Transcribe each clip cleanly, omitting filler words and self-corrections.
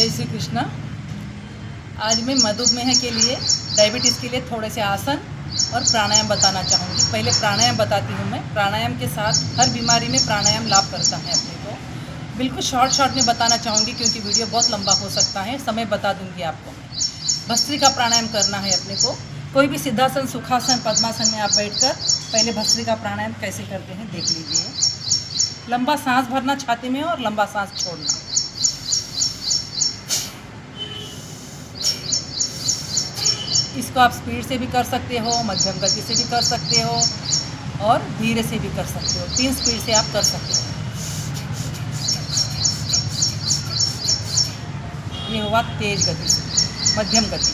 जय श्री कृष्ण। आज मैं मधुमेह के लिए, डायबिटीज़ के लिए थोड़े से आसन और प्राणायाम बताना चाहूँगी। पहले प्राणायाम बताती हूँ मैं। प्राणायाम के साथ हर बीमारी में प्राणायाम लाभ करता है अपने को। बिल्कुल शॉर्ट में बताना चाहूँगी क्योंकि वीडियो बहुत लंबा हो सकता है। समय बता दूँगी आपको मैं। भस्त्रिका प्राणायाम करना है अपने को। कोई भी सिद्धासन, सुखासन, पद्मासन में आप बैठकर पहले भस्त्रिका प्राणायाम कैसे करते हैं देख लीजिए। लंबा सांस भरना छाती में और लंबा सांस छोड़ना। इसको आप स्पीड से भी कर सकते हो, मध्यम गति से भी कर सकते हो और धीरे से भी कर सकते हो। 3 स्पीड से आप कर सकते हो। ये हुआ तेज गति से, मध्यम गति।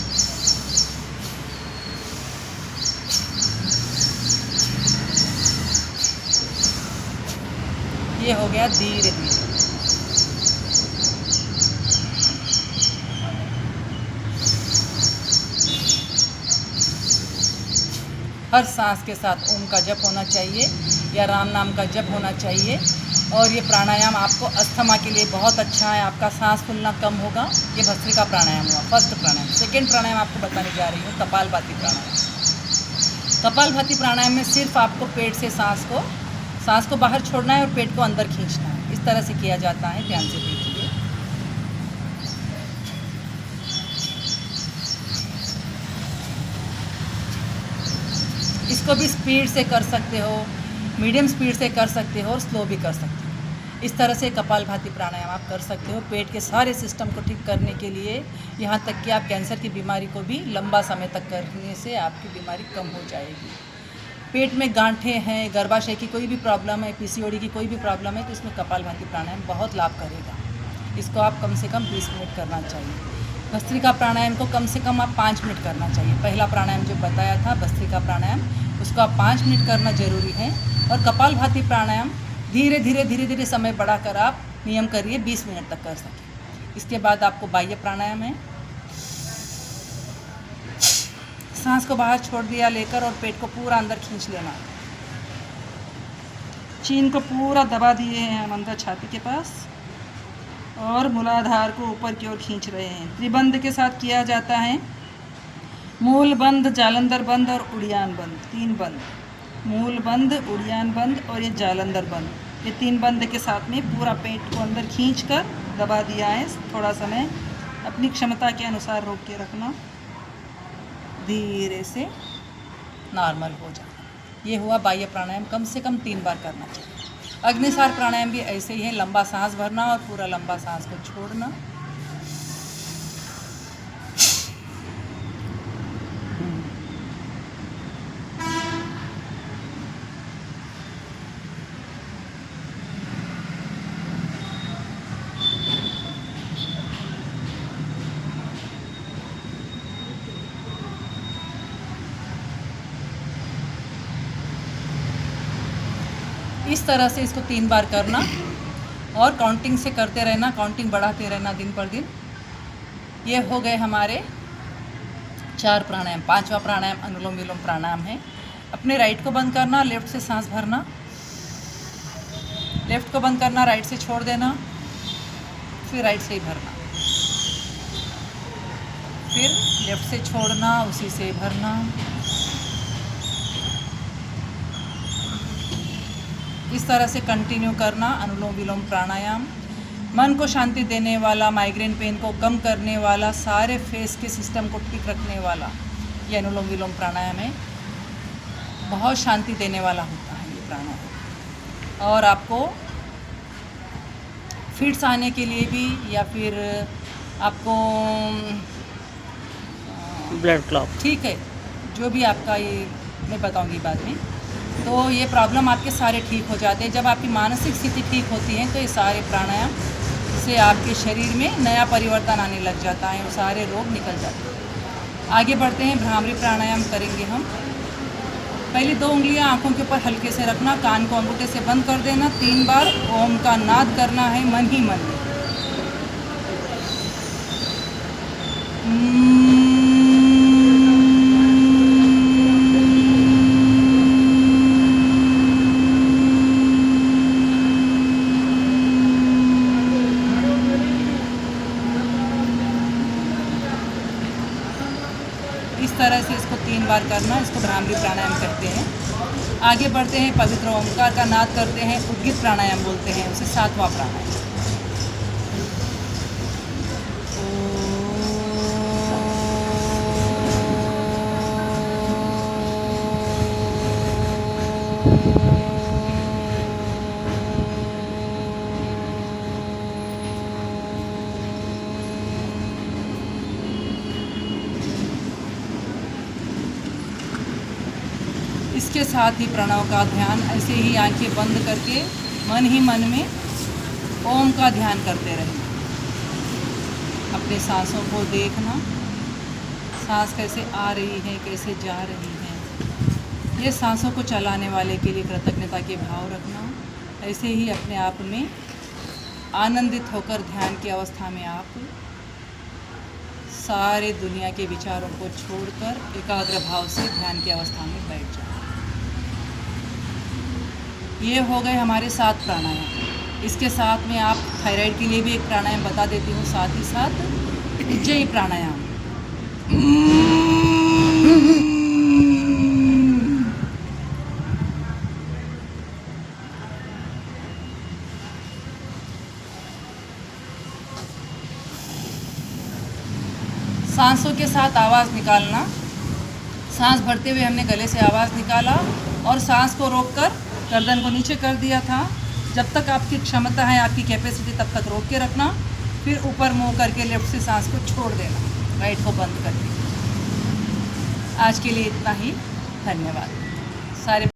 ये हो गया धीरे धीरे। हर सांस के साथ ओम का जप होना चाहिए या राम नाम का जप होना चाहिए। और ये प्राणायाम आपको अस्थमा के लिए बहुत अच्छा है। आपका सांस फूलना कम होगा। ये भस्त्रिका प्राणायाम हुआ, फर्स्ट प्राणायाम। सेकेंड प्राणायाम आपको बताने जा रही हूँ, कपालभाति प्राणायाम। कपालभाति प्राणायाम में सिर्फ आपको पेट से सांस को बाहर छोड़ना है और पेट को अंदर खींचना है। इस तरह से किया जाता है, ध्यान से देखिए। इसको भी स्पीड से कर सकते हो, मीडियम स्पीड से कर सकते हो और स्लो भी कर सकते हो। इस तरह से कपालभाति प्राणायाम आप कर सकते हो पेट के सारे सिस्टम को ठीक करने के लिए। यहाँ तक कि आप कैंसर की बीमारी को भी लंबा समय तक करने से आपकी बीमारी कम हो जाएगी। पेट में गांठें हैं, गर्भाशय की कोई भी प्रॉब्लम है, पीसीओडी की कोई भी प्रॉब्लम है तो इसमें कपालभाति प्राणायाम बहुत लाभ करेगा। इसको आप कम से कम 20 मिनट करना चाहिए। भस्त्रिका प्राणायाम को कम से कम आप 5 मिनट करना चाहिए। पहला प्राणायाम जो बताया था भस्त्रिका प्राणायाम, उसको आप 5 मिनट करना जरूरी है। और कपालभाति प्राणायाम धीरे धीरे समय बढ़ाकर आप नियम करिए 20 मिनट तक कर सकें। इसके बाद आपको बाह्य प्राणायाम है। सांस को बाहर छोड़ दिया लेकर और पेट को पूरा अंदर खींच लेना। चीन को पूरा दबा दिए हैं हम अंदर छाती के पास और मूलाधार को ऊपर की ओर खींच रहे हैं। त्रिबंध के साथ किया जाता है। मूल बंध, जालंधर बंध और उड़ियान बंध। 3 बंध, मूल बंध, उड़ियान बंध और ये जालंधर बंध। ये 3 बंध के साथ में पूरा पेट को अंदर खींचकर दबा दिया है। थोड़ा समय अपनी क्षमता के अनुसार रोक के रखना, धीरे से नॉर्मल हो जाए। ये हुआ बाह्य प्राणायाम, कम से कम 3 बार करना चाहिए। अग्निसार प्राणायाम भी ऐसे ही है, लंबा सांस भरना और पूरा लंबा सांस को छोड़ना। इस तरह से इसको 3 बार करना और काउंटिंग से करते रहना, काउंटिंग बढ़ाते रहना दिन पर दिन। ये हो गए हमारे 4 प्राणायाम। 5वां प्राणायाम अनुलोम विलोम प्राणायाम है। अपने राइट को बंद करना, लेफ्ट से सांस भरना, लेफ्ट को बंद करना, राइट से छोड़ देना, फिर राइट से ही भरना, फिर लेफ्ट से छोड़ना, उसी से भरना। इस तरह से कंटिन्यू करना अनुलोम विलोम प्राणायाम। मन को शांति देने वाला, माइग्रेन पेन को कम करने वाला, सारे फेस के सिस्टम को ठीक रखने वाला ये अनुलोम विलोम प्राणायाम है। बहुत शांति देने वाला होता है ये प्राणायाम। और आपको फिट्स आने के लिए भी या फिर आपको ब्लड क्लॉट, ठीक है, जो भी आपका ये मैं बताऊंगी बाद में। तो ये प्रॉब्लम आपके सारे ठीक हो जाते हैं। जब आपकी मानसिक स्थिति ठीक होती है तो ये सारे प्राणायाम से आपके शरीर में नया परिवर्तन आने लग जाता है, वो सारे रोग निकल जाते हैं। आगे बढ़ते हैं, भ्रामरी प्राणायाम करेंगे हम। पहले 2 उंगलियां आंखों के ऊपर हल्के से रखना, कान को अंगूठे से बंद कर देना। 3 बार ओम का नाद करना है मन ही मन में। इस तरह से इसको 3 बार करना, इसको भ्रामरी प्राणायाम कहते हैं। आगे बढ़ते हैं, पवित्र ओंकार का नाद करते हैं, उद्गित प्राणायाम बोलते हैं उसे, 7वां प्राणायाम। इसके साथ ही प्रणव का ध्यान, ऐसे ही आंखें बंद करके मन ही मन में ओम का ध्यान करते रहें। अपने सांसों को देखना, सांस कैसे आ रही है, कैसे जा रही है। ये सांसों को चलाने वाले के लिए कृतज्ञता के भाव रखना। ऐसे ही अपने आप में आनंदित होकर ध्यान की अवस्था में आप सारे दुनिया के विचारों को छोड़कर एकाग्र भाव से ध्यान की अवस्था में बैठ जाए। ये हो गए हमारे 7 प्राणायाम। इसके साथ में आप थायराइड के लिए भी एक प्राणायाम बता देती हूँ, साथ ही साथ उज्जयी प्राणायाम। सांसों के साथ आवाज़ निकालना। सांस भरते हुए हमने गले से आवाज़ निकाला और सांस को रोककर गर्दन को नीचे कर दिया था। जब तक आपकी क्षमता है, आपकी कैपेसिटी, तब तक रोक के रखना। फिर ऊपर मुंह करके लेफ्ट से सांस को छोड़ देना, राइट को बंद करके। आज के लिए इतना ही, धन्यवाद। सारे